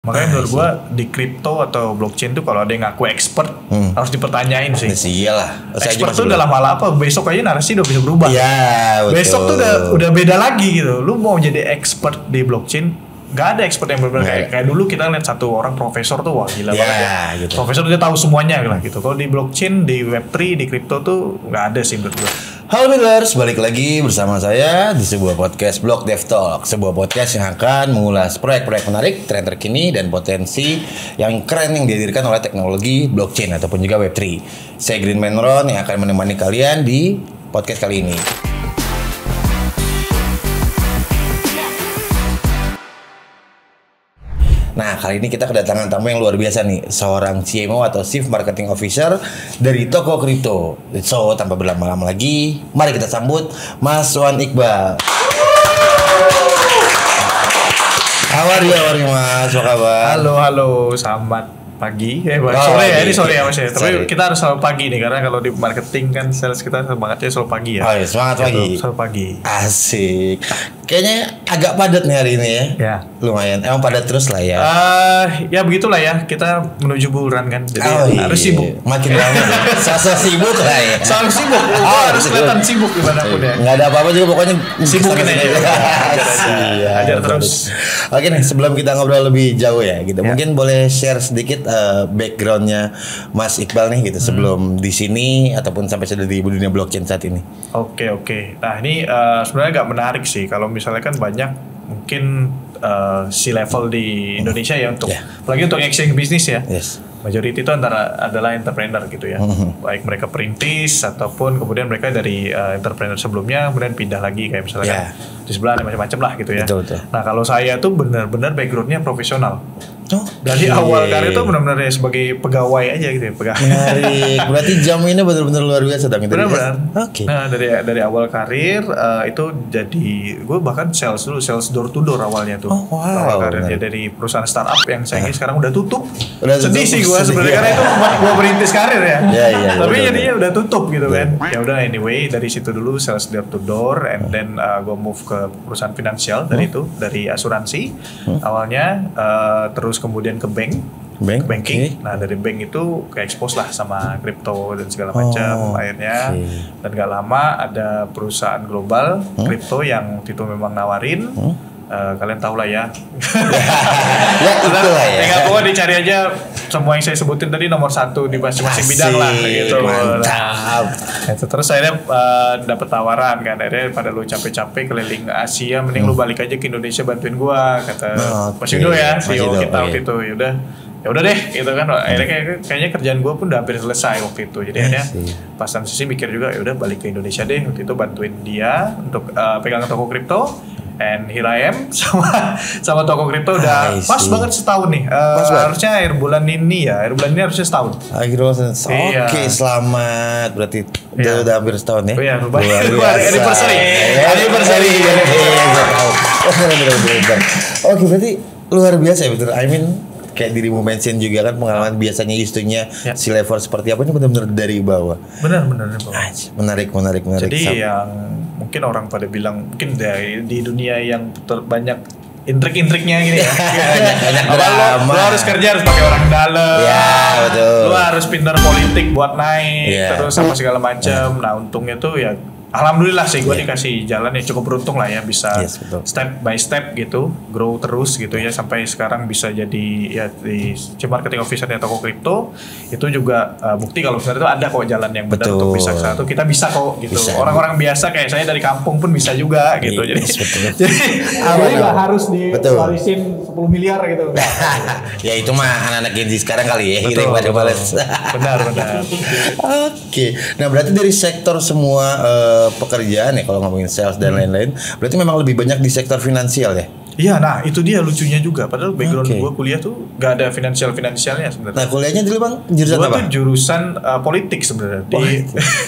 Makanya menurut gua di kripto atau blockchain tuh kalau ada yang ngaku expert harus dipertanyain sih. Iyalah. Expert tuh dalam hal apa? Besok aja narasi udah bisa berubah. Iya, betul. Besok tuh udah beda lagi gitu. Lu mau jadi expert di blockchain, nggak ada expert yang benar-benar kayak dulu kita lihat satu orang profesor tuh wah gila banget ya. Gitu. Profesor dia tahu semuanya lah gitu. Kalau di blockchain, di Web3, di kripto tuh nggak ada sih menurut gua. Halo Millers, balik lagi bersama saya di sebuah podcast Blog Dev Talk. Sebuah podcast yang akan mengulas proyek-proyek menarik, tren terkini, dan potensi yang keren yang dihadirkan oleh teknologi blockchain ataupun juga Web3. Saya Green Man Ron yang akan menemani kalian di podcast kali ini. Nah, kali ini kita kedatangan tamu yang luar biasa nih, seorang CMO atau Chief Marketing Officer dari Toko Kripto. So, tanpa berlama-lama lagi, mari kita sambut Mas Wan Iqbal. How are you, Mas? Apa kabar? Halo, selamat pagi. Sore ya, ini sore ya Mas ya. Tapi kita harus selalu pagi nih, karena kalau di marketing kan sales kita semangatnya selalu pagi ya. Oh iya, semangat pagi. Selalu pagi. Asik. Kayaknya agak padat nih hari ini ya. Ya. Lumayan. Emang padat terus lah ya. Ya begitulah ya. Kita menuju bulan kan. Jadi harus sibuk. Makin lama sasa sibuk lah ya. Selalu sibuk. Harus kelihatan sibuk dimanapun ya. Nggak ada apa-apa juga pokoknya sibukin aja. Ajar terus. Oke nih, sebelum kita ngobrol lebih jauh ya gitu. Mungkin boleh share sedikit backgroundnya Mas Iqbal nih gitu sebelum di sini ataupun sampai sudah di dunia blockchain saat ini. Oke. Nah ini sebenarnya agak menarik sih kalau misalnya kan banyak mungkin C-level di Indonesia ya untuk apalagi untuk exchange bisnis ya. Yes. Majority itu adalah entrepreneur gitu ya. Baik mereka perintis ataupun kemudian mereka dari entrepreneur sebelumnya kemudian pindah lagi kayak misalnya di sebelah ada macam-macam lah gitu ya. Betul. Nah kalau saya tuh benar-benar backgroundnya profesional. Dari awal karir itu benar-benar ya sebagai pegawai aja gitu ya, Menarik. Berarti jaminnya benar-benar luar biasa dong. Benar-benar. Oke. Nah dari awal karir itu jadi gue bahkan sales door to door awalnya tuh. Oh, wow. Awal karirnya dari perusahaan startup yang sayangnya sekarang udah tutup. Sedih sih gue sedih. sebenarnya karena itu buat gue merintis karir ya. Iya, Tapi betul. jadinya udah tutup gitu kan. Ya udah anyway dari situ dulu sales door to door and then gue move ke perusahaan finansial dari asuransi awalnya terus kemudian ke banking. Nah dari bank itu ke expose lah sama kripto dan segala macam akhirnya dan gak lama ada perusahaan global kripto yang itu memang nawarin kalian tahu lah ya. Ya itulah ya. Tinggal gua dicari aja semua yang saya sebutin tadi nomor 1 di masing-masing bidang lah gitu. Mantap. Nah, terus akhirnya dapat tawaran kan, akhirnya pada lu capek-capek keliling Asia, mending lu balik aja ke Indonesia bantuin gua kata Mas Yudo ya, CEO kita waktu itu. Ya udah deh gitu kan. Akhirnya kayaknya kerjaan gua pun udah hampir selesai waktu itu. Jadi akhirnya pas sisi mikir juga ya udah balik ke Indonesia deh. Waktu itu bantuin dia untuk pegang toko kripto. And here I am sama toko kripto udah pas banget setahun nih. Harusnya akhir bulan ini harusnya setahun. Oke, selamat. Berarti udah hampir setahun ya. Oh iya, luar biasa. Anniversary. Oke, berarti luar biasa ya betul. I mean kayak dirimu mention juga kan pengalaman biasanya istrinya si level seperti apa ini benar-benar dari bawah. Benar. Menarik. Jadi yang mungkin orang pada bilang mungkin di dunia yang banyak intrik-intriknya gini ya. banyak drama. Lo harus kerja harus pakai orang dalam. Ya, betul. Lo harus pintar politik buat naik terus sama segala macam. Nah, untungnya tuh ya alhamdulillah sih gue dikasih jalan yang cukup beruntung lah ya bisa step by step gitu grow terus gitu ya sampai sekarang bisa jadi ya di Chief Marketing Officer-nya toko kripto itu juga bukti kalau sebenarnya itu ada kok jalan yang benar untuk bisa ke sana kita bisa kok gitu orang-orang biasa kayak saya dari kampung pun bisa juga gitu jadi nggak harus diwarisin 10 miliar gitu ya itu mah anak-anak Gen Z sekarang kali ya gitu pada males benar Oke. Nah berarti dari sektor semua pekerjaan ya kalau ngomongin sales dan lain-lain berarti memang lebih banyak di sektor finansial ya? Iya, nah itu dia lucunya juga. Padahal background gue kuliah tuh gak ada finansialnya sebenarnya. Nah kuliahnya dulu bang jurusan apa? Gue tuh jurusan politik sebenarnya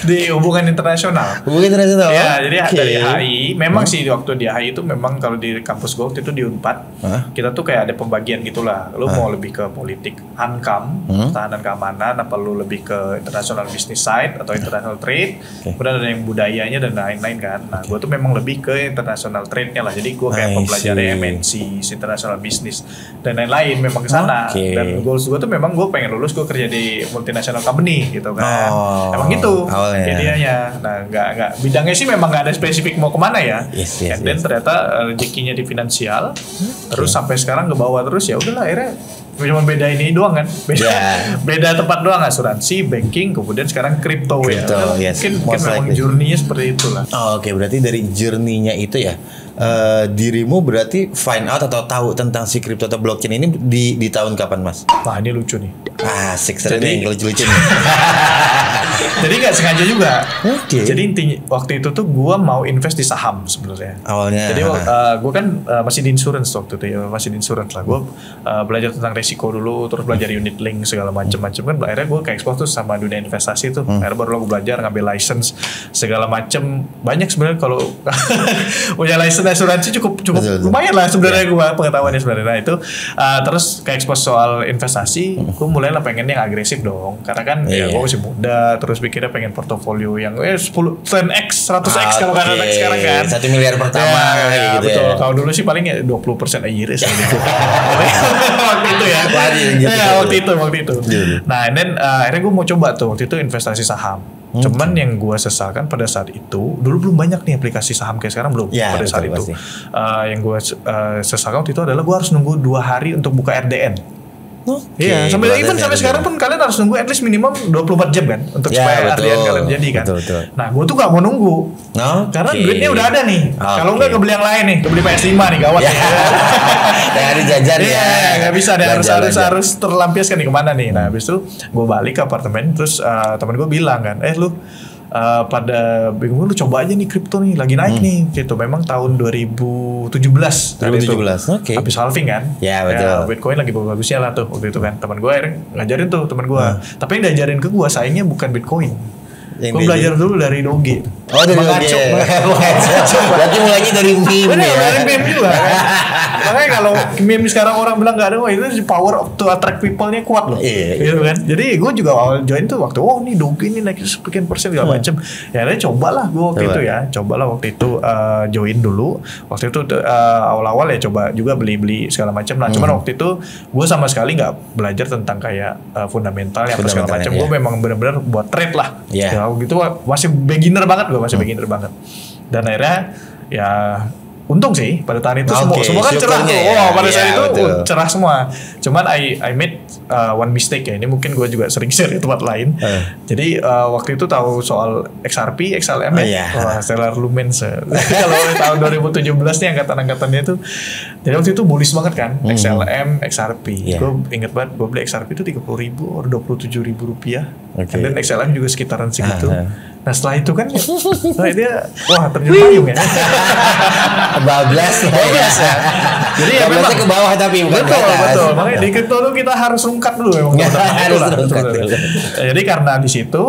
di hubungan internasional. Hubungan internasional. Ya, jadi dari HI. Memang sih waktu di HI itu memang kalau di kampus gue waktu itu di Unpad, kita tuh kayak ada pembagian gitulah. Lu mau lebih ke politik Ankam, pertahanan keamanan, apa lu lebih ke international business side atau international trade. Kemudian ada yang budayanya dan lain-lain kan. Nah gue tuh memang lebih ke international trade-nya lah. Jadi gue kayak mempelajari MNC, international business dan lain-lain memang ke sana. Dan goals gue tuh memang gue pengen lulus gue kerja di multinational company gitu kan. Emang gitu jadinya. Nah, nggak bidangnya sih memang nggak ada spesifik mau kemana ya. Dan ternyata rezekinya di finansial, terus sampai sekarang ke bawah terus ya udahlah akhirnya cuma beda ini doang kan, beda tempat doang, asuransi, banking, kemudian sekarang kripto ya. Mungkin memang journey-nya seperti itulah. Oke, berarti dari journey-nya itu ya, dirimu berarti find out atau tahu tentang si kripto atau blockchain ini di tahun kapan, Mas? Wah, ini lucu nih. Asik, sering lucu-lucu nih. Jadi nggak sengaja juga. Jadi intinya waktu itu tuh gue mau invest di saham sebenarnya. Awalnya. Jadi gue kan masih di insurance waktu itu ya, masih di insurance lah. Gue belajar tentang resiko dulu, terus belajar unit link segala macam-macam kan. Akhirnya gue kayak expose tuh sama dunia investasi tuh. Akhirnya baru gue belajar ngambil license segala macam. Banyak sebenarnya kalau punya license asuransi cukup lumayan lah sebenarnya gue pengetahuannya sebenarnya. Nah itu terus kayak expose soal investasi, gue mulai lah pengen yang agresif dong. Karena kan ya gue masih muda, terus pikirnya pengen portofolio yang 10x, 100x kalau kan anak sekarang kan. 1 miliar pertama gitu betul. ya. Kalau dulu sih paling ya 20% a year gitu. Waktu itu ya. Waktu itu. Nah, dan akhirnya gue mau coba tuh waktu itu investasi saham. Cuman yang gue sesalkan pada saat itu, dulu belum banyak nih aplikasi saham kayak sekarang belum pada saat itu. Yang gue sesalkan waktu itu adalah gue harus nunggu 2 hari untuk buka RDN. Iya, sampai sekarang pun kalian harus nunggu at least minimum 24 jam kan untuk supaya RDN kalian jadi kan. Nah, gue tuh gak mau nunggu. Karena duitnya udah ada nih. Kalau enggak kebeli yang lain nih, kebeli PS5 nih gawat nih. Yang dijajar ya. Gak bisa deh, harus terlampiaskan nih kemana nih. Nah, habis itu gue balik ke apartemen, terus teman gue bilang kan, lu pada bingung, lu coba aja nih kripto nih lagi naik nih gitu. Memang tahun 2017 habis halving kan. Ya betul. Bitcoin lagi bagus-bagusnya lah tuh waktu itu kan. Teman gue akhirnya ngajarin tuh teman gue. Tapi yang diajarin ke gue sayangnya bukan Bitcoin. Gue belajar dulu dari Doge. Dari Doge. Berarti mulainya dari meme ya. Dari meme juga kan. Makanya kalau meme sekarang orang bilang gak ada, wah itu power to attract people-nya kuat loh. Gitu kan. Jadi gue juga awal join tuh waktu nih Doge ini naik sekian persen segala macem. Ya akhirnya cobalah gue waktu itu ya. Cobalah waktu itu join dulu. Waktu itu awal-awal ya coba juga beli-beli segala macem lah. Cuman waktu itu gue sama sekali gak belajar tentang kayak fundamental ya segala macem. Gue memang benar-benar buat trade lah. Gitu masih beginner banget gue, beginner banget. Dan akhirnya ya untung sih pada tahun itu semua kan cerah tuh. Pada saat itu cerah semua. Cuman I made one mistake ya. Ini mungkin gue juga sering share di tempat lain. Jadi waktu itu tahu soal XRP, XLM ya. Stellar Lumens. Kalau tahun 2017 nih angkatan-angkatannya itu. Jadi waktu itu bullish banget kan. XLM, XRP. Gue inget banget gue beli XRP itu 30.000 atau 27.000 rupiah. Dan XLM juga sekitaran segitu. Nah setelah itu kan dia terjun payung ya. Bablas ya. Jadi ya memang ke bawah tapi bukan betul. Makanya di kripto tuh kita harus rungkat dulu memang. Jadi karena di situ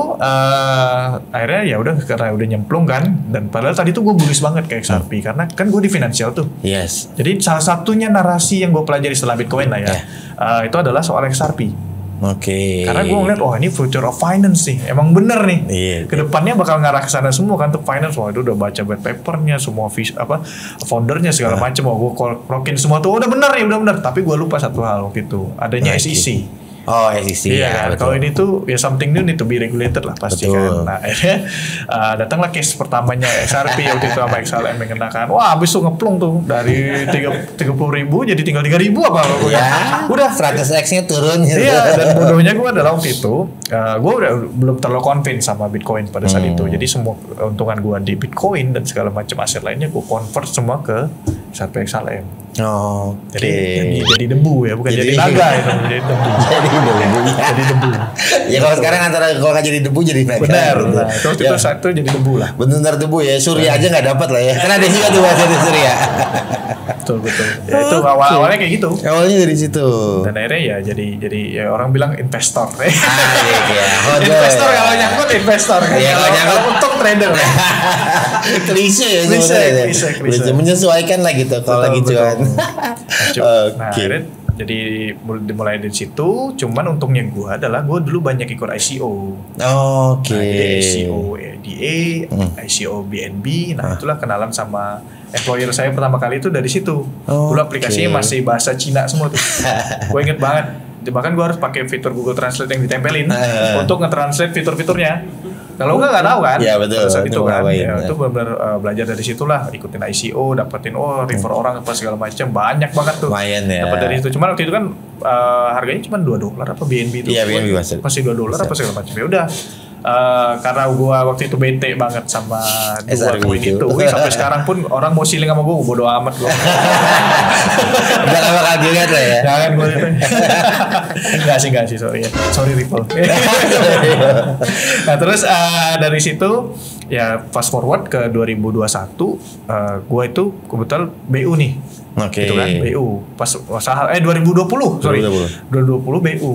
akhirnya ya udah karena udah nyemplung kan, dan padahal tadi tuh gue bullish banget kayak XRP karena kan gue di finansial tuh. Jadi salah satunya narasi yang gue pelajari setelah Bitcoin lah ya. Itu adalah soal XRP. Karena gue ngeliat ini future of finance nih, emang bener nih. Kedepannya bakal ngarah ke sana semua kan untuk finance. Itu udah baca white papernya, semua foundernya segala macam. Gue rokin semua tuh udah bener nih, udah bener. Tapi gue lupa satu hal waktu itu, adanya SEC. SEC kan? Kalau ini tuh ya something new need to be regulated lah pasti kan. Nah akhirnya datanglah case pertamanya XRP waktu itu sama XLM yang kenakan. Abis tuh ngeplung tuh dari 30.000 jadi tinggal 3.000 apa udah 100x nya turun gitu. Dan bodohnya gue adalah waktu itu gue udah belum terlalu convince sama Bitcoin pada saat itu. Jadi semua keuntungan gue di Bitcoin dan segala macam aset lainnya gue convert semua ke XLM. Jadi debu ya, bukan jadi naga itu, jadi debu. Jadi debu. Ya kalau sekarang antara kalau nggak jadi debu jadi naga. Benar. Terus itu satu jadi debu lah. Benar debu ya, surya aja nggak dapat lah ya. Karena ada juga tuh bahasa di surya. Betul. Ya, itu awalnya kayak gitu. Awalnya dari situ. Dan akhirnya ya jadi ya orang bilang investor. Investor kalau nyangkut investor. Kalau untung trader. Klise ya sebenarnya. Menyesuaikan lah gitu kalau lagi cuan. Nah, Jadi dimulai dari situ. Cuman untungnya gue adalah gue dulu banyak ikut ICO. Oke. Nah, jadi ICO ADA, ICO BNB. Nah itulah kenalan sama employer saya pertama kali itu dari situ. Dulu aplikasinya masih bahasa Cina semua tuh. Gue inget banget. Bahkan gue harus pakai fitur Google Translate yang ditempelin untuk nge-translate fitur-fiturnya. Kalau nggak tahu kan? Iya betul. Saat itu kan, itu benar-benar belajar dari situlah, ikutin ICO, dapetin refer orang apa segala macam, banyak banget tuh. Lumayan ya. Dapat dari itu. Cuman waktu itu kan harganya cuma $2 apa BNB itu? Iya BNB masih $2 apa segala macam. Ya udah. Karena gue waktu itu bete banget sama dua koin itu. Sampai sekarang pun orang mau shilling sama gue bodo amat gue. Gak bakal dilihat lah ya. Jangan gue itu. Enggak sih sorry ya. Sorry Ripple. Nah terus dari situ ya fast forward ke 2021 gue itu kebetulan BU nih. Oke. Gitu kan BU pas 2020 sorry 2020 BU.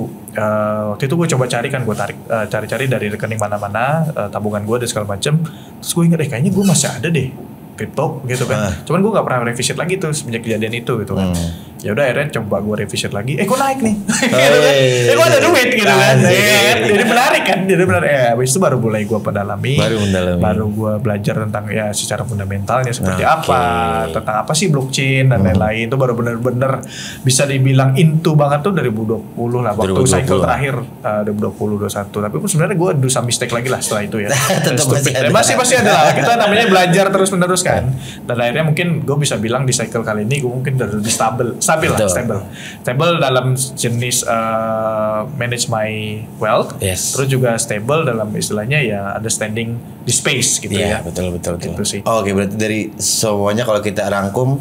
Waktu itu gue coba cari kan, gue cari-cari dari rekening mana-mana, tabungan gue dan segala macem. Terus gue inget kayaknya gue masih ada deh kripto gitu kan. Cuman gue gak pernah revisit lagi tuh semenjak kejadian itu gitu kan. Ya udah akhirnya coba gue revisit lagi. Kok naik nih? Gitu kan. Kok ada duit gitu kan. Jadi menarik kan. Jadi menarik. Habis itu baru mulai gue pendalami. Baru gue belajar tentang ya secara fundamentalnya seperti apa, tentang apa sih blockchain dan lain-lain. Itu baru bener-bener bisa dibilang into banget tuh dari 2020 lah. Waktu cycle terakhir 2020-2021. Tapi pun sebenarnya gue do some mistake lagi lah setelah itu ya. Masih ada lah. Kita namanya belajar terus-menerus kan. Dan akhirnya mungkin gue bisa bilang di cycle kali ini gue mungkin udah lebih stable dalam jenis manage my wealth, terus juga stable dalam istilahnya ya understanding the space gitu ya. Betul. Gitu sih. Oke, berarti dari semuanya kalau kita rangkum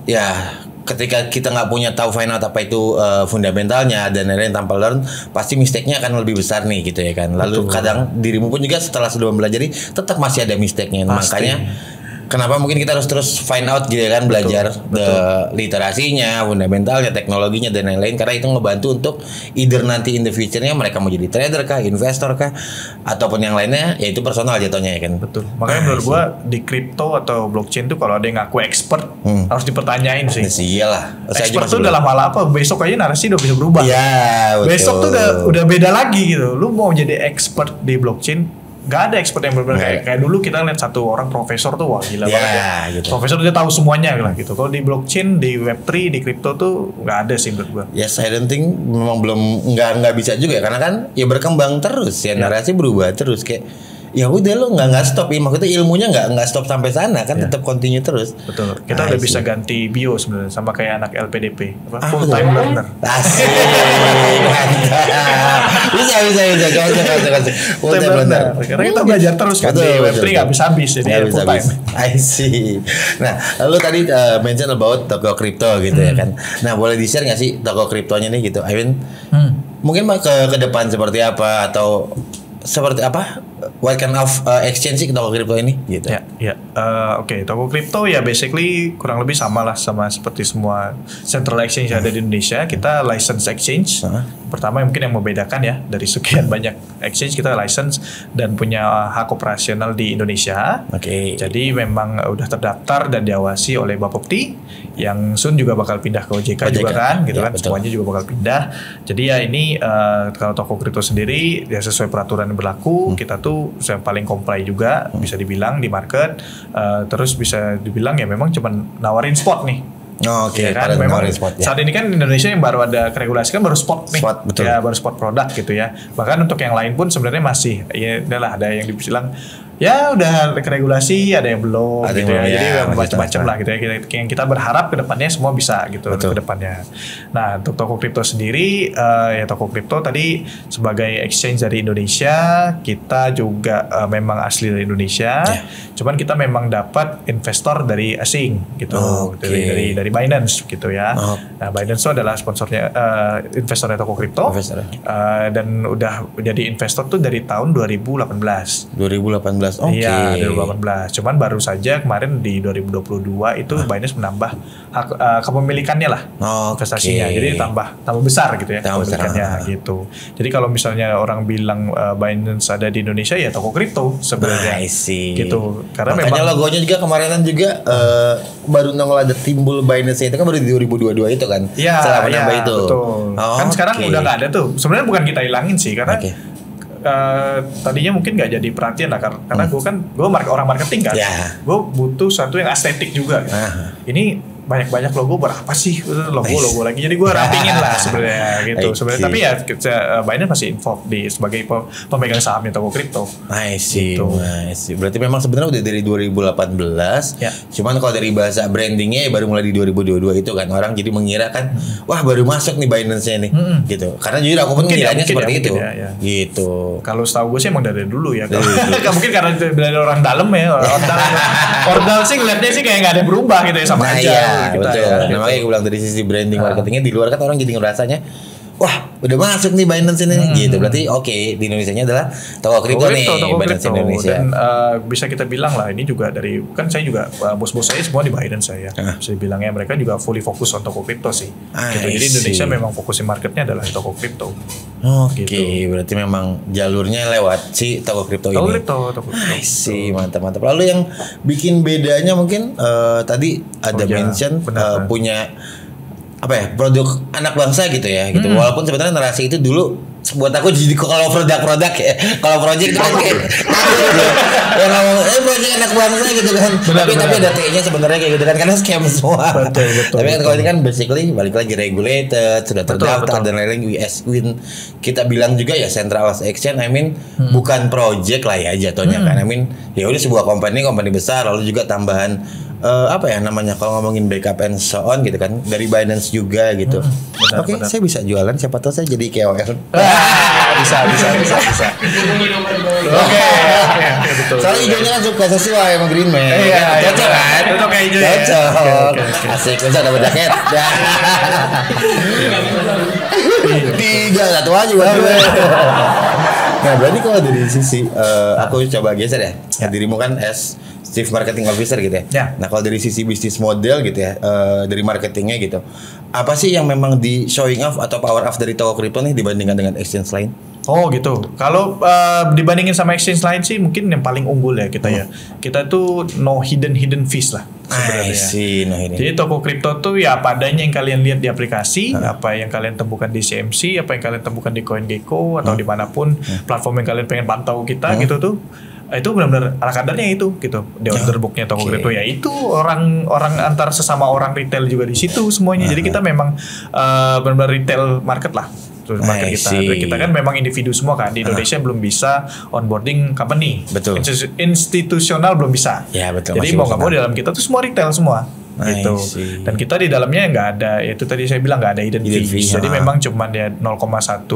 ya, ketika kita nggak punya tahu final apa itu fundamentalnya dan lain-lain tanpa learn, pasti mistake-nya akan lebih besar nih gitu ya kan. Lalu kadang dirimu pun juga setelah sudah mempelajari tetap masih ada mistake-nya. Makanya kenapa mungkin kita harus terus find out gitu kan, belajar literasinya, fundamentalnya, teknologinya dan lain-lain, karena itu ngebantu untuk either nanti in the future-nya mereka mau jadi trader kah, investor kah, ataupun yang lainnya, yaitu personal jatuhnya ya kan. Betul. Makanya menurut gua di crypto atau blockchain tuh kalau ada yang ngaku expert harus dipertanyain sih. Iyalah. Expert tuh dalam hal apa? Besok aja narasi udah bisa berubah. Iya, betul. Besok tuh udah beda lagi gitu. Lu mau jadi expert di blockchain, gak ada expert yang benar-benar kayak dulu kita lihat satu orang profesor tuh wah gila banget ya. Gitu. Profesor dia tahu semuanya lah gitu. Kalau di blockchain, di Web3, di crypto tuh nggak ada sih menurut gua. Yes, I don't think memang belum nggak bisa juga ya, karena kan ya berkembang terus ya, narasi berubah terus kayak ya udah lo nggak stop ya, maksudnya ilmunya nggak stop sampai sana kan, tetap continue terus. Betul. Kita udah bisa ganti bio sebenarnya sama kayak anak LPDP full time learner. Asik. bisa full time learner karena kita belajar terus kan. Di Web3 nggak bisa habis jadi full time. I see. Nah lalu tadi mention about toko kripto gitu ya kan. Nah boleh di share nggak sih toko kriptonya nih gitu, I mean mungkin ke depan seperti apa atau seperti apa, what kind of exchange sih toko kripto ini gitu. Oke, toko kripto ya basically kurang lebih sama lah sama seperti semua central exchange yang ada di Indonesia. Kita license exchange. Pertama mungkin yang membedakan ya, dari sekian banyak exchange kita license dan punya hak operasional di Indonesia. Jadi memang udah terdaftar dan diawasi oleh Bapepti yang soon juga bakal pindah ke OJK juga kan gitu kan. Semuanya juga bakal pindah. Jadi ya ini kalau toko kripto sendiri ya sesuai peraturan yang berlaku, kita tuh yang paling comply juga bisa dibilang di market. Terus bisa dibilang ya memang cuman nawarin spot nih. Ya kan memang saat ini kan Indonesia yang baru ada regulasi kan baru spot nih. Betul. Ya baru spot produk gitu ya. Bahkan untuk yang lain pun sebenarnya masih ya adalah ada yang dibilang ya udah regulasi, ada yang belum ada gitu yang ya. Jadi macam-macam lah gitu ya. Yang kita berharap ke depannya semua bisa gitu ke depannya. Nah, untuk toko kripto sendiri ya toko kripto tadi sebagai exchange dari Indonesia, kita juga memang asli dari Indonesia. Cuman kita memang dapat investor dari asing gitu. Dari Binance gitu ya. Nah, Binance itu adalah sponsornya investornya toko kripto. Dan udah jadi investor tuh dari tahun 2018. 2018. Oke. Iya, 2018. Cuman baru saja kemarin di 2022 itu Binance menambah hak kepemilikannya lah. Investasinya. Jadi tambah besar gitu ya kepemilikannya gitu. Jadi kalau misalnya orang bilang Binance ada di Indonesia ya toko kripto sebenarnya. Gitu. Karena makanya memang logonya juga kemarinan juga baru nongol ada timbul Binance itu kan baru di 2022 itu kan. Iya, setelah menambah itu. Betul. Kan sekarang udah nggak ada tuh. Sebenarnya bukan kita hilangin sih karena tadinya mungkin nggak jadi perhatian lah karena gue orang marketing kan, gue butuh satu yang estetik juga. Ini banyak logo berapa sih logo lagi, jadi gue rapingin lah sebenarnya gitu sebenarnya. Tapi ya Binance masih involved sebagai pemegang sahamnya toko kripto. Gitu. Berarti memang sebenarnya udah dari 2018. Cuman kalau dari bahasa brandingnya baru mulai di 2022 itu kan orang jadi mengira kan wah baru masuk nih Binance-nya nih gitu. Karena jujur aku pun ngiranya seperti itu. Gitu. Kalau setahu gue sih emang dari dulu ya. Mungkin karena dari orang dalam ya. Ordal sih ngeliatnya sih kayak nggak ada berubah gitu ya sama aja. Betul. Nah, makanya gue bilang dari sisi branding marketingnya di luar kan orang jadi ngerasanya wah udah masuk nih Binance ini gitu. Berarti di Indonesianya adalah toko kripto nih Binance Indonesia. Dan bisa kita bilang lah ini juga dari kan saya juga bos-bos saya semua di Binance saya. Bisa dibilangnya mereka juga fully fokus on toko kripto sih. Gitu. Jadi Indonesia memang fokusin marketnya adalah toko kripto. Gitu. Berarti memang jalurnya lewat si toko kripto ini. Toko kripto. Mantap. Lalu yang bikin bedanya mungkin tadi ada mention punya apa ya produk anak bangsa gitu ya gitu. Walaupun sebenarnya narasi itu dulu buat aku jadi kalau produk ya kalau project itu kan kayak ya ngomong project anak bangsa gitu kan. Tapi ada T-nya sebenarnya kayak gitu kan karena scam semua. Betul. Tapi kan kalau ini kan basically balik lagi regulated, sudah terdaftar dan lain-lain US Win. Kita bilang juga ya Central Exchange, bukan project lah ya jatuhnya kan. Ya udah sebuah company besar lalu juga tambahan apa ya namanya kalau ngomongin backup and so on gitu kan dari Binance juga gitu. Saya bisa jualan siapa tahu saya jadi KOL. Bisa. Oke, betul. Soalnya hijaunya kan suka sesuai sama Green Man. Cocok kan? Cocok kayak hijau. Cocok. Asik, bisa dapat jaket. 3 satu aja bang. Nah berarti kalau dari sisi aku coba geser ya. Dirimu kan Chief Marketing Officer gitu ya. Nah kalau dari sisi bisnis model gitu ya, dari marketingnya gitu, apa sih yang memang di showing off atau power off dari toko kripto nih dibandingkan dengan exchange lain? Oh gitu. Kalau dibandingin sama exchange lain sih mungkin yang paling unggul ya kita ya. Kita tuh no hidden fees lah sebenarnya. Jadi toko kripto tuh ya apa adanya yang kalian lihat di aplikasi, apa yang kalian temukan di CMC, apa yang kalian temukan di CoinGecko atau dimanapun platform yang kalian pengen pantau kita gitu tuh. Itu benar-benar ala kadarnya itu gitu di order booknya toko kripto ya itu orang antar sesama orang retail juga di situ semuanya. Jadi kita memang benar-benar retail market lah. Market kita kan memang individu semua kan di Indonesia belum bisa onboarding company. Betul. Institusional belum bisa. Ya betul. Jadi mau nggak mau di dalam kita tuh semua retail semua. Gitu. Dan kita di dalamnya nggak ada itu tadi saya bilang nggak ada hidden fees. Jadi memang cuman ya 0,1%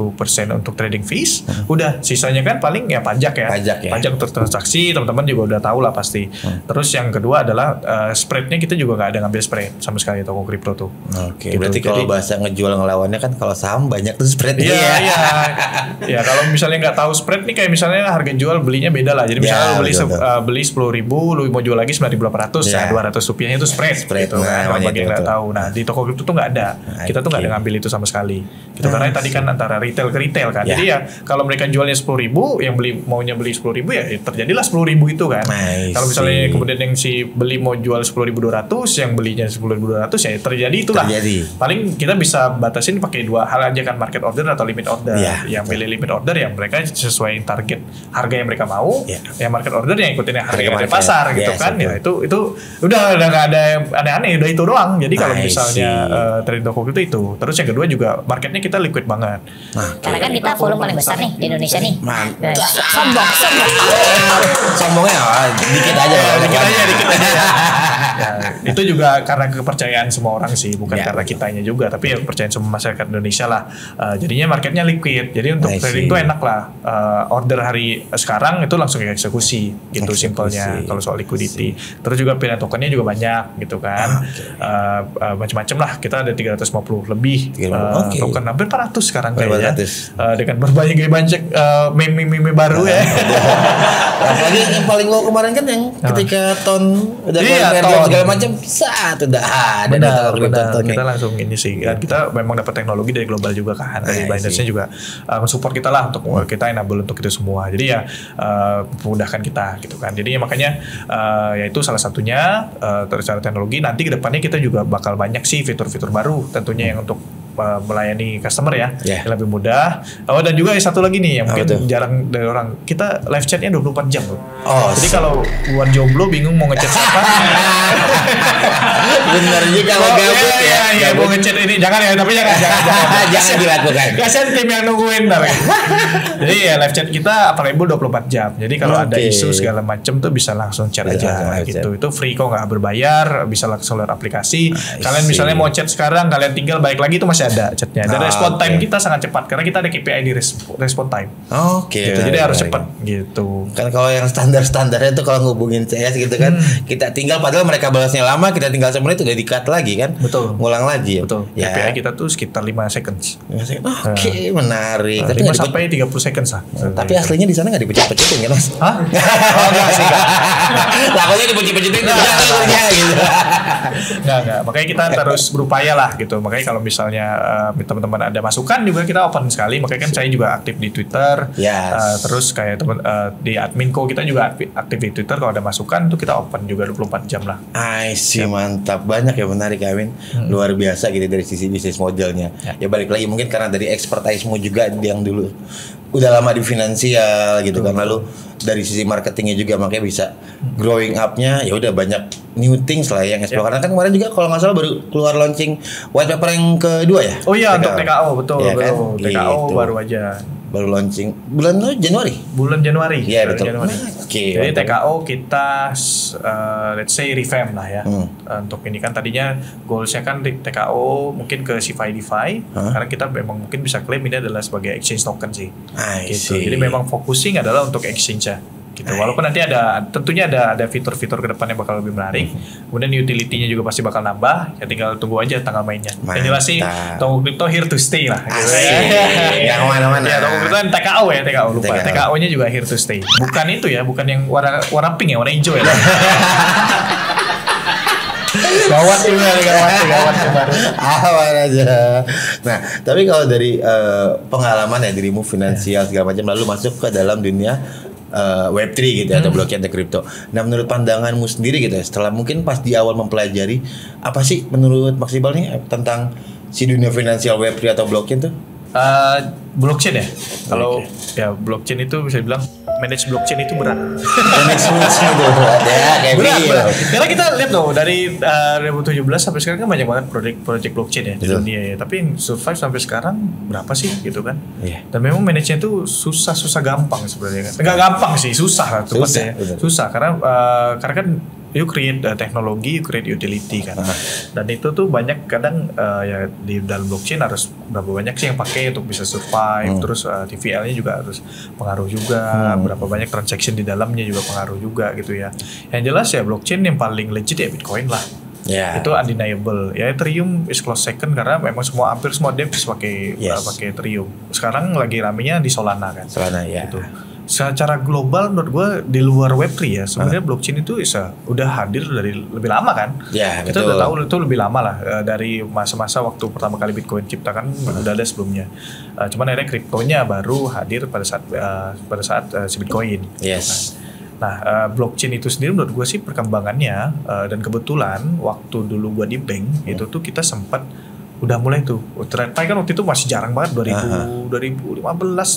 untuk trading fees. Udah sisanya kan paling ya pajak ya. Pajak untuk transaksi teman-teman juga udah tahu lah pasti. Terus yang kedua adalah spreadnya kita juga nggak ada ngambil spread sama sekali toko kripto tuh. Gitu. Berarti kalau bahasa ngejual ngelawannya kan kalau saham banyak tuh spreadnya. Iya. Ya kalau misalnya nggak tahu spread nih kayak misalnya harga jual belinya beda lah. Jadi misalnya beli 10.000 lu mau jual lagi 9.800 ya 200 rupiahnya itu spread. Gitu kan, kalau bagi nggak tahu. Nah di toko kripto tuh nggak ada, kita tuh nggak ada ngambil itu sama sekali. Gitu karena tadi kan antara retail ke retail kan. Jadi ya kalau mereka jualnya 10.000, yang maunya beli 10.000 ya terjadilah 10.000 itu kan. Kalau misalnya kemudian yang si beli mau jual 10.200, yang belinya 10.200 ya terjadi itulah. Paling kita bisa batasin pakai dua hal aja kan, market order atau limit order. Yang pilih limit order ya mereka sesuai target harga yang mereka mau. Yang market order yang ikutin harga pasar gitu kan. Ya itu udah nggak ada aneh-aneh, udah itu doang. Jadi kalau misalnya trading toko kripto itu. Terus yang kedua juga marketnya kita liquid banget. Karena kan kita volume paling besar nih di Indonesia nih. Sombongnya dikit aja. Dikit aja. Ya, itu juga karena kepercayaan semua orang sih, bukan karena kitanya juga, tapi ya kepercayaan semua masyarakat Indonesia lah. Jadinya marketnya liquid. Jadi untuk trading itu enak lah. Order hari sekarang itu langsung eksekusi gitu simpelnya kalau soal liquidity. Terus juga pilihan tokennya juga banyak gitu kan. Macam-macam lah, kita ada 350 lebih token, hampir 400 sekarang kayaknya. Dengan berbagai banyak meme-meme baru ya. Apalagi yang paling wow kemarin kan yang ketika udah segala macam saat udah ada. Benar. Kita langsung ini sih. Dan kita memang dapat teknologi dari global juga kan. Dari Binance-nya juga support kita lah untuk kita enable untuk itu semua. Jadi ya memudahkan kita gitu kan. Jadi makanya ya itu salah satunya secara teknologi. Nanti ke depannya kita juga bakal banyak sih fitur-fitur baru tentunya yang untuk melayani customer ya yang lebih mudah. Dan juga satu lagi nih yang mungkin jarang dari orang, kita live chatnya 24 jam loh. Jadi kalau buat jomblo bingung mau ngechat siapa, bener juga kalau gabut ya mau ngechat ini jangan ya, tapi jangan dilakukan. Kasian tim yang nungguin ntar. Jadi ya live chat kita available 24 jam. Jadi kalau ada isu segala macam tuh bisa langsung chat aja gitu. Itu free kok, nggak berbayar, bisa langsung lewat aplikasi. Kalian misalnya mau chat sekarang, kalian tinggal balik lagi tuh masih ada chatnya. Dan respon time kita sangat cepat karena kita ada KPI di respon time. Gitu. Jadi harus cepat gitu. Kan kalau yang standarnya tuh kalau ngubungin CS gitu kan, kita tinggal padahal mereka balasnya lama, kita tinggal semenit udah di-cut lagi kan. Betul. Ngulang lagi. Betul. KPI kita tuh sekitar 5 seconds. Menarik. 5 sampai 30 seconds lah. Tapi aslinya di sana enggak dipencet-pencetin kan, Mas? Hah? Oh, enggak sih, enggak. Takutnya dipencet-pencetin gitu. Enggak. Makanya kita terus berupaya lah gitu. Makanya kalau misalnya teman-teman ada masukan juga kita open sekali. Makanya kan saya juga aktif di Twitter. Terus kayak teman di Adminco kita juga aktif di Twitter. Kalau ada masukan tuh kita open juga 24 jam lah. Mantap, banyak ya, menarik Kawin. Luar biasa gitu dari sisi bisnis modelnya. Ya balik lagi mungkin karena dari expertise-mu juga yang dulu udah lama di finansial gitu kan, lalu dari sisi marketingnya juga makanya bisa growing up-nya ya udah banyak new things lah yang explore. Karena kan kemarin juga kalau nggak salah baru keluar launching white paper yang kedua ya. Oh iya, untuk TKO betul. Ya, kan? TKO gitu. baru aja. Baru launching bulan Januari. Iya betul. Januari. Jadi TKO kita let's say revamp lah ya. Untuk ini kan tadinya goalsnya kan di TKO mungkin ke CeFi DeFi. Karena kita memang mungkin bisa klaim ini adalah sebagai exchange token sih. Gitu. Jadi memang focusing adalah untuk exchange-nya. Gitu. Walaupun nanti tentunya ada fitur-fitur ke depannya bakal lebih menarik. Kemudian utility-nya juga pasti bakal nambah. Ya tinggal tunggu aja tanggal mainnya. Yang jelas sih Toko Crypto here to stay lah. Yang mana-mana. Ya Toko Crypto kan TKO lupa. TKO-nya juga here to stay. Bukan itu ya, bukan yang warna pink ya, warna hijau ya. Gawat baru. Awan aja. Nah, tapi kalau dari pengalaman ya dirimu finansial segala macam lalu masuk ke dalam dunia Web3 gitu atau blockchain atau crypto. Nah, menurut pandanganmu sendiri gitu ya, setelah mungkin pas di awal mempelajari apa sih menurut Mas Iqbal nih tentang si dunia finansial Web3 atau blockchain tuh? Blockchain ya. Kalau ya blockchain itu bisa dibilang manage blockchain itu berat. Manage blockchain itu berat ya, kayak berat. Karena kita lihat loh dari 2017 sampai sekarang kan banyak banget project blockchain ya di dunia ya. Tapi yang survive sampai sekarang berapa sih gitu kan? Dan memang manage-nya itu susah gampang sebenarnya kan. Enggak gampang sih, susah lah tepatnya. Susah karena kan you create teknologi, you create utility kan. Dan itu tuh banyak kadang ya di dalam blockchain harus berapa banyak sih yang pakai untuk bisa survive. Terus TVL-nya juga harus pengaruh juga. Berapa banyak transaction di dalamnya juga pengaruh juga gitu ya. Yang jelas ya blockchain yang paling legit ya Bitcoin lah. Itu undeniable. Ya Ethereum is close second karena memang hampir semua devs pakai Ethereum. Sekarang lagi ramenya di Solana kan. Solana ya. Gitu. Secara global menurut gue di luar Web3 ya sebenarnya blockchain itu udah hadir dari lebih lama kan. Kita udah tahu itu lebih lama lah dari masa-masa waktu pertama kali Bitcoin ciptakan udah ada sebelumnya. Cuman akhirnya kriptonya baru hadir pada saat si Bitcoin. Nah, blockchain itu sendiri menurut gue sih perkembangannya dan kebetulan waktu dulu gue di bank itu tuh kita sempat udah mulai tuh TradFi kan waktu itu masih jarang banget 2015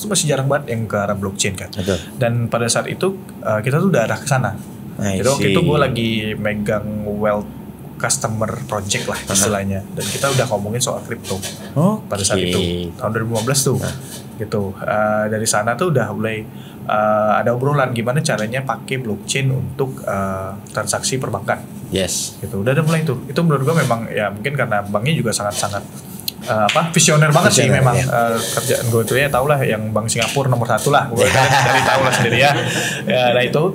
tuh masih jarang banget yang ke arah blockchain kan. Dan pada saat itu kita tuh udah arah ke sana. Jadi waktu itu gue lagi megang wealth customer project lah istilahnya dan kita udah ngomongin soal kripto pada saat itu tahun 2015 tuh gitu. Dari sana tuh udah mulai ada obrolan gimana caranya pakai blockchain untuk transaksi perbankan. Gitu. Udah ada mulai itu. Itu menurut gue memang ya mungkin karena banknya juga sangat visioner banget sih memang kerjaan gue tuh ya tau lah yang Bank Singapura nomor 1 lah gue dari tahu lah sendiri ya. Nah itu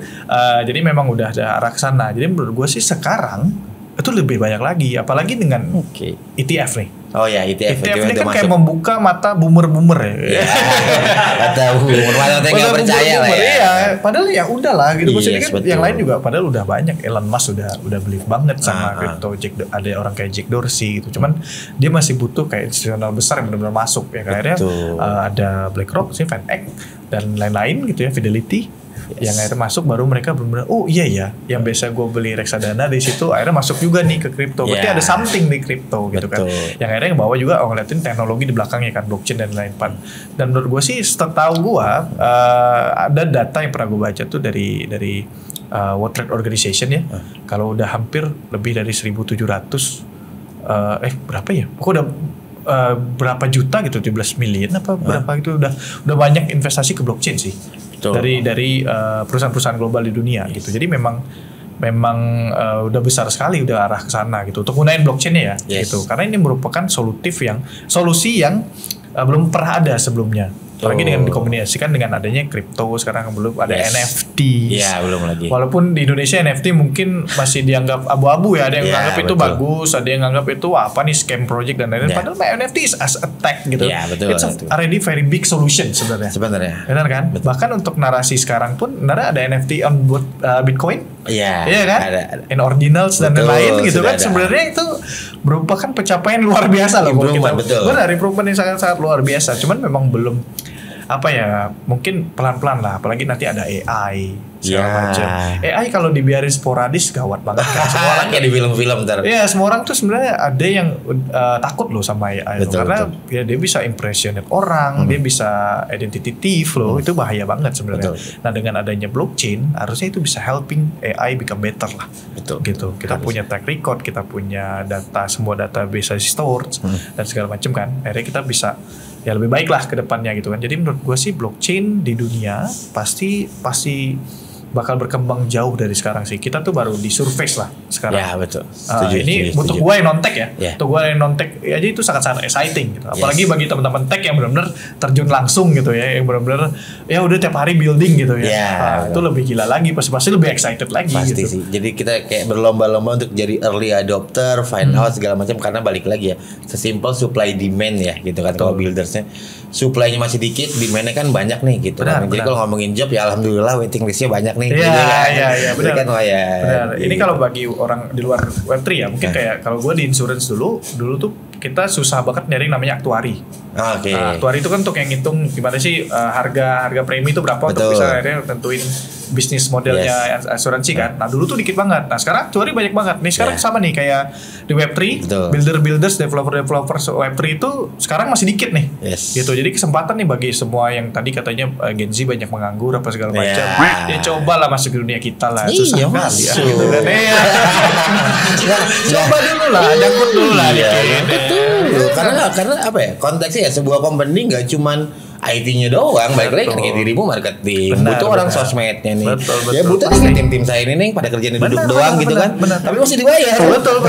jadi memang udah ada arah ke sana. Jadi menurut gue sih sekarang itu lebih banyak lagi, apalagi dengan ETF nih. Oh ya, ETF ini kan kayak membuka mata boomer ya. Mata boomer nggak percaya lah ya. Iya, padahal ya udahlah gitu. Maksudnya kan yang lain juga padahal udah banyak. Elon Musk udah believe banget sama crypto. Ada orang kayak Jack Dorsey gitu. Cuman dia masih butuh kayak institusional besar yang benar-benar masuk ya. Akhirnya ada BlackRock, VanEck dan lain-lain gitu ya, Fidelity. Yang akhirnya masuk baru mereka benar-benar yang biasa gue beli reksadana di situ akhirnya masuk juga nih ke kripto. Berarti ada something di kripto gitu kan. Yang akhirnya yang bawa juga ngeliatin teknologi di belakangnya kan, blockchain dan lain-lain. Dan menurut gue sih setahu gue ada data yang pernah gue baca tuh dari World Trade Organization ya. Kalau udah hampir lebih dari 1.700 berapa ya? Pokoknya udah berapa juta gitu, 17 miliar apa berapa gitu, udah banyak investasi ke blockchain sih. Dari perusahaan-perusahaan global di dunia gitu. Jadi memang udah besar sekali udah arah ke sana gitu untuk gunain blockchain-nya ya gitu. Karena ini merupakan solusi yang belum pernah ada sebelumnya. Apalagi dengan dikombinasikan dengan adanya kripto, sekarang belum ada NFT. Iya, belum lagi. Walaupun di Indonesia NFT mungkin masih dianggap abu-abu ya, ada yang nganggap itu bagus, ada yang nganggap itu apa nih scam project dan lain-lain. Padahal NFT is as a tech gitu. It's already very big solution sebenarnya. Benar kan? Betul. Bahkan untuk narasi sekarang pun ada NFT on Bitcoin. Iya kan? Ada. In ordinals dan lain-lain gitu kan. Sebenarnya itu merupakan pencapaian luar biasa loh kalau kita. Benar, improvement yang sangat-sangat luar biasa. Cuman memang belum mungkin pelan-pelan lah, apalagi nanti ada AI segala macam. AI kalau dibiarin sporadis gawat banget kan. Semua orang kayak di film-film ntar. Iya, semua orang tuh sebenarnya ada yang takut loh sama AI karena ya dia bisa impressionate orang, dia bisa identity thief loh, itu bahaya banget sebenarnya. Nah, dengan adanya blockchain harusnya itu bisa helping AI become better lah. Gitu. Kita punya track record, kita punya data, semua data bisa stored dan segala macam kan. Akhirnya kita bisa ya lebih baik lah ke depannya gitu kan. Jadi menurut gue sih blockchain di dunia pasti bakal berkembang jauh dari sekarang sih. Kita tuh baru di surface lah sekarang. Ya betul. Ini untuk gue yang non-tech ya. Untuk gue yang non-tech ya, jadi itu sangat-sangat exciting gitu. Apalagi bagi teman-teman tech yang benar-benar terjun langsung gitu ya, yang benar-benar ya udah tiap hari building gitu ya. Itu lebih gila lagi, pasti lebih excited lagi. Pasti gitu sih. Jadi kita kayak berlomba-lomba untuk jadi early adopter, find out segala macam, karena balik lagi ya, sesimpel supply demand ya gitu kan. Kalau buildersnya supply-nya masih dikit, demand-nya kan banyak nih gitu. Jadi kalau ngomongin job ya alhamdulillah waiting list-nya banyak nih. Iya, benar. Kan, benar. Ini kalau bagi orang di luar Web3 ya, mungkin kayak kalau gue di insurance dulu tuh kita susah banget nyari namanya aktuari. Aktuari itu kan untuk yang ngitung gimana sih harga premi itu berapa untuk bisa akhirnya tentuin bisnis modelnya asuransi kan. Nah dulu tuh dikit banget. Nah sekarang aktuari banyak banget. Nih sekarang sama nih kayak di Web3, builders, developers Web3 itu sekarang masih dikit nih. Gitu. Jadi kesempatan nih bagi semua yang tadi katanya Gen Z banyak menganggur apa segala macam. Ya cobalah masuk ke dunia kita lah. Susah kali ya. Gitu kan. Coba dulu lah, jangkut dulu lah. Karena apa ya? Konteksnya ya sebuah company nggak cuman IT-nya doang, balik lagi kayak dirimu marketing, butuh orang sosmednya nih. Ya butuh nih tim saya ini nih pada kerjaan duduk doang gitu kan. Tapi masih dibayar. Betul.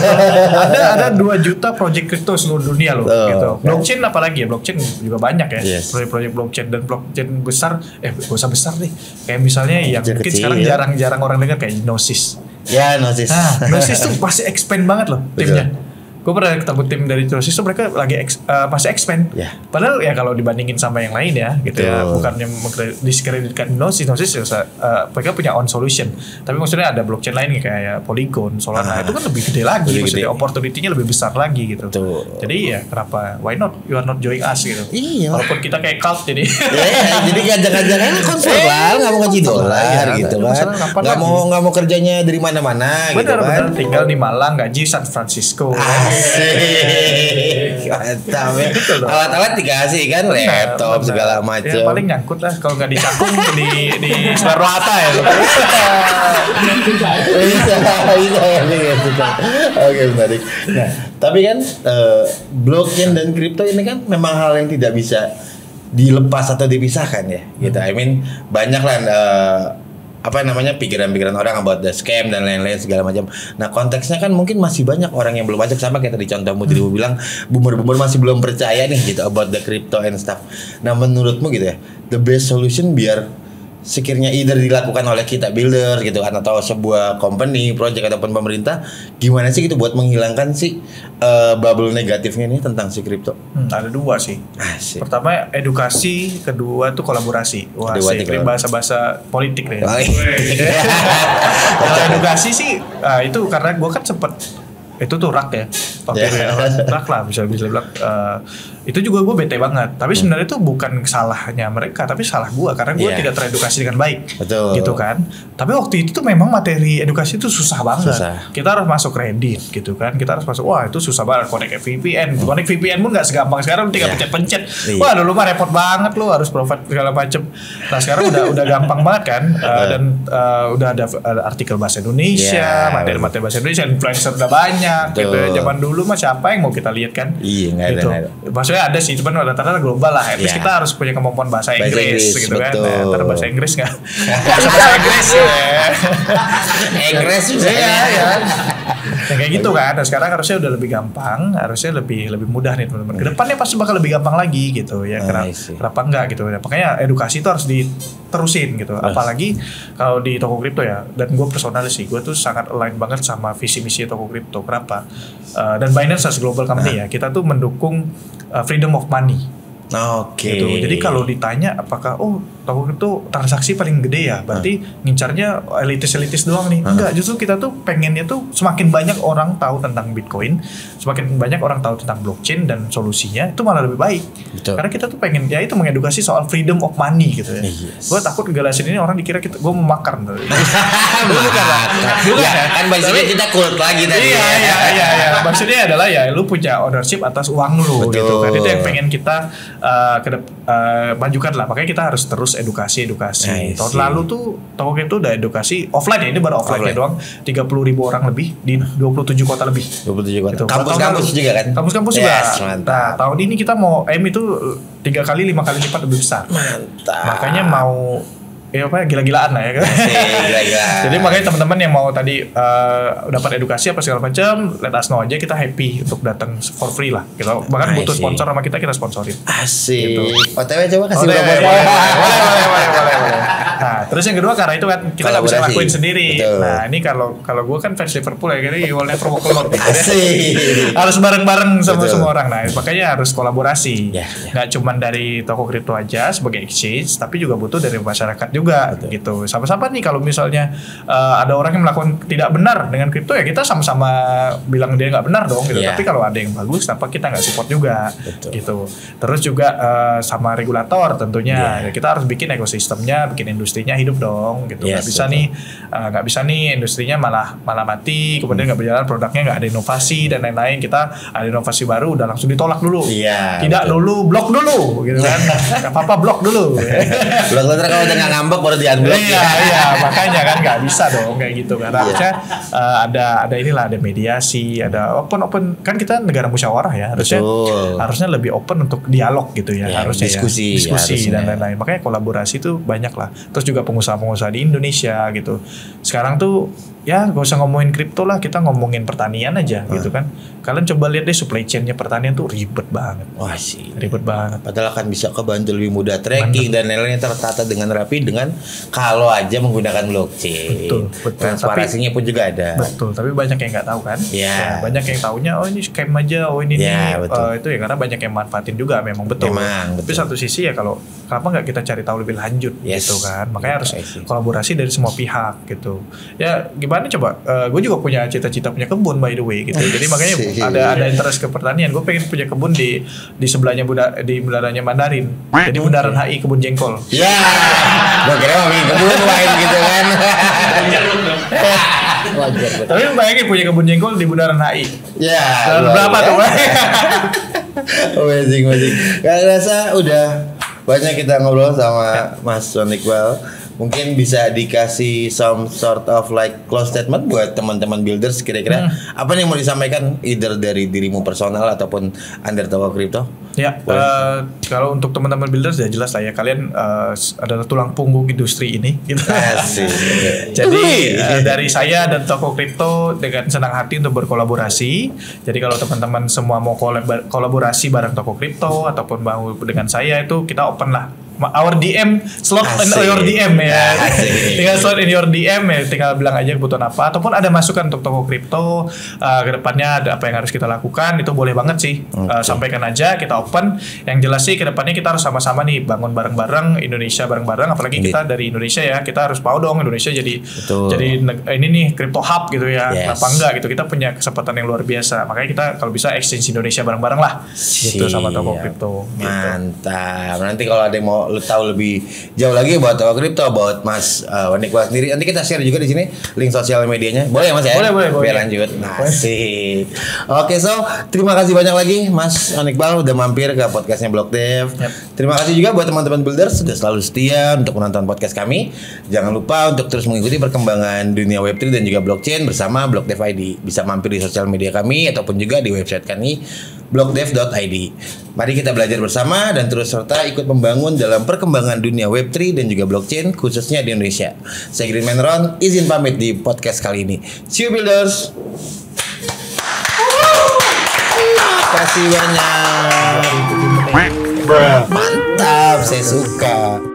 Ada 2 juta project crypto seluruh dunia loh gitu. Blockchain apalagi ya, blockchain juga banyak ya. Proyek-proyek blockchain dan blockchain besar, besar nih. Kayak misalnya yang mungkin sekarang jarang orang dengar kayak Gnosis. Ya, Gnosis. Gnosis tuh pasti expand banget loh timnya. Gue pernah ketemu tim dari Gnosis tuh mereka lagi masih expand. Padahal ya kalau dibandingin sama yang lain ya gitu ya, bukannya diskreditkan Gnosis ya, mereka punya own solution. Tapi maksudnya ada blockchain lain kayak Polygon, Solana itu kan lebih gede lagi, maksudnya opportunity-nya lebih besar lagi gitu. Jadi ya kenapa why not you are not join us gitu. Walaupun kita kayak cult jadi. Jadi ngajak-ngajaknya konser lah, nggak mau ngaji dolar gitu kan. Nggak mau kerjanya dari mana-mana gitu kan. Bener, tinggal di Malang, gaji San Francisco. Mantap ya. Alat-alat dikasih kan, laptop segala macam. Ya paling nyangkut lah kalau nggak dicangkung di Soekarno Hatta ya. Bisa. Oke, menarik. Nah, tapi kan blockchain dan kripto ini kan memang hal yang tidak bisa dilepas atau dipisahkan ya. Gitu. I mean banyak lah pikiran-pikiran orang about the scam dan lain-lain segala macam. Nah konteksnya kan mungkin masih banyak orang yang belum baca, sama kayak tadi contohmu tadi bilang boomer masih belum percaya nih gitu about the crypto and stuff. Nah menurutmu gitu ya, the best solution biar sekiranya either dilakukan oleh kita builder gitu kan, atau sebuah company, project ataupun pemerintah, gimana sih gitu buat menghilangkan si bubble negatifnya ini tentang si kripto? Ada dua sih. Asik. Pertama edukasi, kedua tuh kolaborasi. Wah, Kedua, ini bahasa-bahasa politik deh. Oh, Kalau edukasi sih itu karena gue kan sempet itu tuh rak ya, rak lah bisa bilang. Itu juga gue bete banget. Tapi sebenarnya itu bukan salahnya mereka, tapi salah gue karena gue tidak teredukasi dengan baik. Betul. Gitu kan. Tapi waktu itu tuh memang materi edukasi itu susah banget. Kita harus masuk Reddit gitu kan. Kita harus masuk. Wah itu susah banget. Connect VPN. Connect VPN pun nggak segampang sekarang. Tinggal pencet-pencet. Wah dulu mah repot banget lu harus provide segala macem. Nah sekarang udah gampang banget kan. Dan udah ada artikel bahasa Indonesia, materi bahasa Indonesia, influencer udah banyak. Gitu. Zaman dulu mah siapa yang mau kita lihat kan? Iya nggak gitu. ada. Maksudnya ada sih, cuman rata-rata global lah. At least kita harus punya kemampuan bahasa Inggris gitu kan. Nah, ntar bahasa Inggris nggak? Bahasa Inggris ya. Inggris juga ya. Kayak gitu kan. Nah, sekarang harusnya udah lebih gampang, harusnya lebih mudah nih teman-teman. Kedepannya pasti bakal lebih gampang lagi gitu ya. Kenapa enggak gitu? Makanya edukasi itu harus diterusin gitu. Apalagi kalau di toko kripto ya. Dan gue personal sih, gue tuh sangat align banget sama visi misi toko kripto. Kenapa? Dan Binance as global company ya, kita tuh mendukung freedom of money. Gitu. Jadi kalau ditanya apakah toko kripto transaksi paling gede ya, berarti ngincarnya elitis doang nih. Enggak, justru kita tuh pengennya tuh semakin banyak orang tahu tentang Bitcoin, semakin banyak orang tahu tentang blockchain dan solusinya, itu malah lebih baik. Betul. Karena kita tuh pengen ya itu mengedukasi soal freedom of money gitu ya. Gue takut ngejelasin ini orang dikira gue mau makan. Bukan ya. Kan maksudnya kita kult lagi tadi. Iya. Maksudnya adalah ya lu punya ownership atas uang lu. Betul. Gitu kan. Itu yang pengen kita majukan lah. Makanya kita harus terus edukasi. Tahun lalu tuh toko kripto udah edukasi offline ya, ini baru offline-nya doang 30.000 orang lebih di 27 kota lebih. 27 kota. Gitu. Kampus-kampus juga kan? Kampus-kampus juga. Nah, tahun ini kita mau itu 3 kali 5 kali lipat lebih besar. Mantap. Makanya mau gila-gilaan lah ya kan. Jadi makanya teman-teman yang mau tadi dapat edukasi apa segala macam, let us know aja, kita happy untuk datang for free lah. Kita bahkan butuh sponsor sama kita sponsorin. Asik. Gitu. OTW coba kasih boleh. Nah, terus yang kedua karena itu kan kita nggak bisa lakuin sendiri. Betul. Nah, ini kalau gue kan fans Liverpool ya, jadi you will never walk alone. Asik. Harus bareng-bareng sama semua orang. Nah, makanya harus kolaborasi. Nggak cuma dari toko kripto aja sebagai exchange, tapi juga butuh dari masyarakat juga. Gitu. Sama-sama nih kalau misalnya ada orang yang melakukan tidak benar dengan kripto ya kita sama-sama bilang dia nggak benar dong gitu. Tapi kalau ada yang bagus, kenapa kita nggak support juga? Gitu. Terus juga sama regulator tentunya. Ya, kita harus bikin ekosistemnya, bikin industrinya hidup dong. Gitu. Nggak bisa nih industrinya malah mati, kemudian nggak berjalan, produknya nggak ada inovasi dan lain-lain. Kita ada inovasi baru udah langsung ditolak dulu. Tidak dulu, blok dulu, gitu kan? Nggak apa-apa blok dulu. Blok dulu kalau udah nggak ngambek baru di unblock. Iya, makanya kan nggak bisa dong kayak gitu kan. Harusnya ada mediasi, ada open kan kita negara musyawarah ya, harusnya lebih open untuk dialog gitu ya, harusnya diskusi dan lain-lain. Makanya kolaborasi itu banyak lah. Terus juga pengusaha-pengusaha di Indonesia gitu. Sekarang tuh ya gak usah ngomongin kripto lah, kita ngomongin pertanian aja gitu kan. Kalian coba lihat deh supply chainnya pertanian tuh ribet banget. Wah sih, ribet banget. Padahal kan bisa kebantu lebih mudah tracking dan lain-lainnya tertata dengan rapi dengan kalau aja menggunakan blockchain. Betul. Transparansinya pun juga ada. Betul, tapi banyak yang nggak tahu kan. Ya, banyak yang taunya ini scam aja, ini itu ya karena banyak yang manfaatin juga memang betul. Tapi satu sisi ya kalau kenapa nggak kita cari tahu lebih lanjut gitu kan. Makanya harus kolaborasi dari semua pihak gitu. Ya gimana coba? Gue juga punya cita-cita punya kebun by the way gitu. Jadi makanya ada interest ke pertanian. Gue pengen punya kebun di sebelahnya di bundarannya Mandarin. Jadi bundaran HI kebun jengkol. Ya. Gue kira mau bikin kebun lain gitu kan. Tapi bayangin punya kebun jengkol di bundaran HI. Ya. Berapa tuh? Amazing. Gak rasa udah banyak kita ngobrol sama Mas Wan Iqbal. Mungkin bisa dikasih some sort of like close statement buat teman-teman builders kira-kira apa yang mau disampaikan either dari dirimu personal ataupun under toko kripto? Ya, kalau untuk teman-teman builders ya jelas lah ya kalian adalah tulang punggung industri ini gitu. Jadi dari saya dan toko kripto dengan senang hati untuk berkolaborasi. Jadi kalau teman-teman semua mau kolaborasi bareng toko kripto ataupun mau dengan saya itu kita open lah our DM slot in your DM ya. Tinggal slot in your DM ya, tinggal bilang aja kebutuhan apa ataupun ada masukan untuk toko kripto ke depannya ada apa yang harus kita lakukan, itu boleh banget sih. Sampaikan aja, kita open. Yang jelas sih ke depannya kita harus sama-sama nih bangun bareng-bareng Indonesia bareng-bareng, apalagi kita dari Indonesia ya. Kita harus mau dong Indonesia jadi ini nih crypto hub gitu ya. Kenapa enggak gitu, kita punya kesempatan yang luar biasa. Makanya kita kalau bisa exchange Indonesia bareng-bareng lah gitu sama toko kripto gitu. Mantap. Nanti kalau ada yang mau lu tahu lebih jauh lagi buat toko kripto, buat Mas Wanikwa sendiri, nanti kita share juga di sini link sosial medianya. Boleh ya Mas ya? Boleh. Biar lanjut. Asik. Oke, so terima kasih banyak lagi Mas Wanikwa udah mampir ke podcastnya Blok Dev. Terima kasih juga buat teman-teman builders sudah selalu setia untuk menonton podcast kami. Jangan lupa untuk terus mengikuti perkembangan dunia Web3 dan juga blockchain bersama Blok Dev ID. Bisa mampir di sosial media kami ataupun juga di website kami blokdev.id. Mari kita belajar bersama dan terus serta ikut membangun dalam perkembangan dunia Web3 dan juga blockchain khususnya di Indonesia. Saya Green Man Ron, izin pamit di podcast kali ini. See you builders. Terima kasih banyak. Mantap, saya suka.